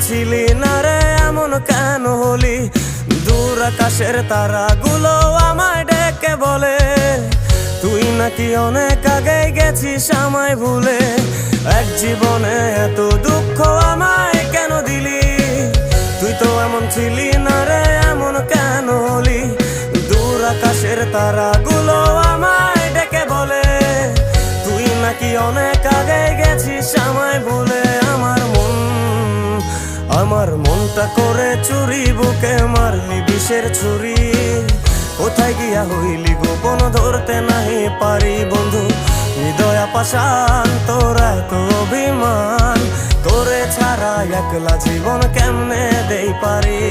ছিলি না রে এমন কেন হলি? দূর আকাশের তারাগুলো আমায় ডেকে বলে তুই নাকি অনেক আগে গেছিস আমায় ভুলে। এক জীবনে এত দুঃখ আমায় কেন দিলি? তুই তো এমন ছিলি না রে এমন কেন হলি? দূর আকাশের তারাগুলো আমায় ডেকে বলে তুই নাকি অনেক আগে গেছিস আমায় ভুলে। আমার মনটা করে চুরি, বুকে মারলি বিষের ছুরি। কোথায় গিয়া হইলি গোপন ধরতে নাহি পারি বন্ধু। হৃদয় পাষাণ তোর এত অভিমান, তোরে ছাড়া একলা জীবন কেমনে দেই পারি।